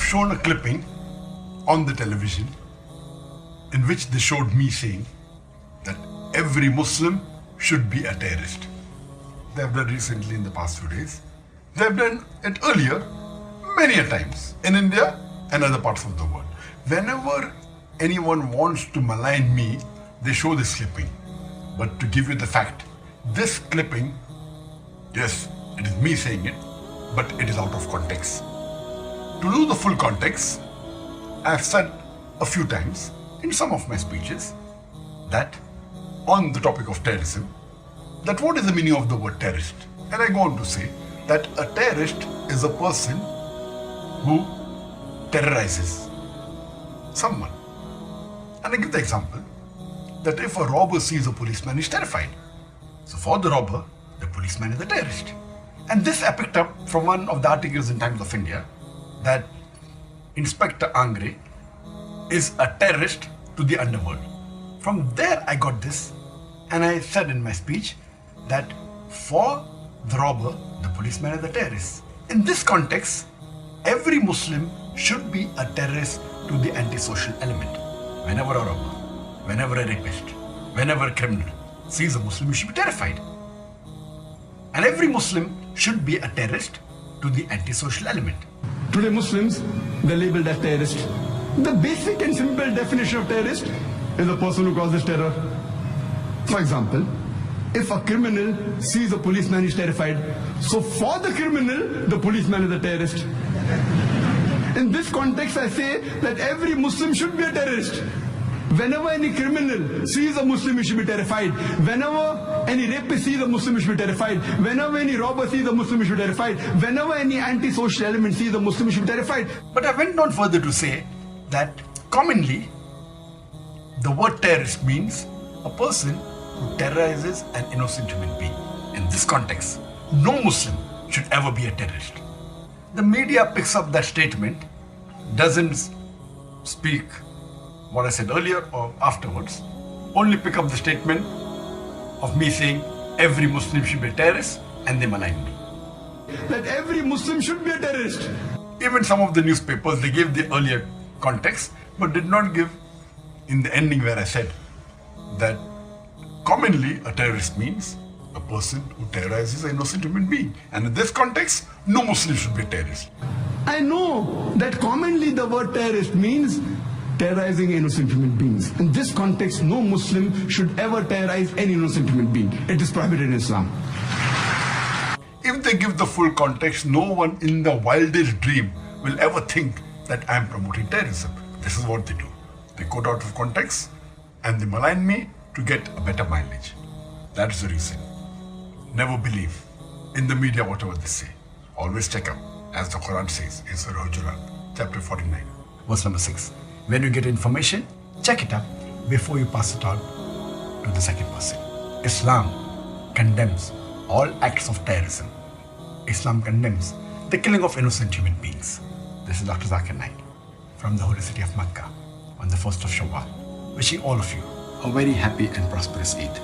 shown a clipping on the television in which they showed me saying that every Muslim should be a terrorist. They have done recently in the past few days. They have done it earlier, many a times, in India and other parts of the world. Whenever anyone wants to malign me, they show this clipping. But to give you the fact, this clipping, yes, it is me saying it, but it is out of context. To know the full context, I have said a few times in some of my speeches that on the topic of terrorism, that what is the meaning of the word terrorist? And I go on to say that a terrorist is a person who terrorizes someone. And I give the example that if a robber sees a policeman, he's terrified. So for the robber, the policeman is a terrorist. And this I picked up from one of the articles in Times of India that Inspector Angre is a terrorist to the underworld. From there I got this, and I said in my speech that for the robber, the policeman is a terrorist. In this context, every Muslim should be a terrorist to the antisocial element. Whenever a robber, whenever a rapist, whenever a criminal sees a Muslim, he should be terrified. And every Muslim should be a terrorist to the antisocial element. Today Muslims, they're labeled as terrorists. The basic and simple definition of terrorist is a person who causes terror. For example, if a criminal sees a policeman, he's terrified. So for the criminal, the policeman is a terrorist. In this context, I say that every Muslim should be a terrorist. Whenever any criminal sees a Muslim, he should be terrified. Whenever any rapist sees a Muslim, he should be terrified. Whenever any robber sees a Muslim, he should be terrified. Whenever any antisocial element sees a Muslim, he should be terrified. But I went on further to say that commonly, the word terrorist means a person who terrorizes an innocent human being. In this context, no Muslim should ever be a terrorist. The media picks up that statement, doesn't speak what I said earlier or afterwards, only pick up the statement of me saying every Muslim should be a terrorist, and they malign me. That every Muslim should be a terrorist. Even some of the newspapers, they gave the earlier context, but did not give in the ending where I said that commonly a terrorist means a person who terrorizes an innocent human being. And in this context, no Muslim should be a terrorist. I know that commonly the word terrorist means terrorizing innocent human beings. In this context, no Muslim should ever terrorize any innocent human being. It is prohibited in Islam. If they give the full context, no one in the wildest dream will ever think that I am promoting terrorism. This is what they do. They quote out of context and they malign me to get a better mileage. That is the reason. Never believe in the media whatever they say. Always check out, as the Quran says in Surah Hujurat, chapter 49, verse number 6. When you get information, check it up before you pass it on to the second person. Islam condemns all acts of terrorism. Islam condemns the killing of innocent human beings. This is Dr. Zakir Naik from the holy city of Makkah on the 1st of Shawwal, wishing all of you a very happy and prosperous Eid.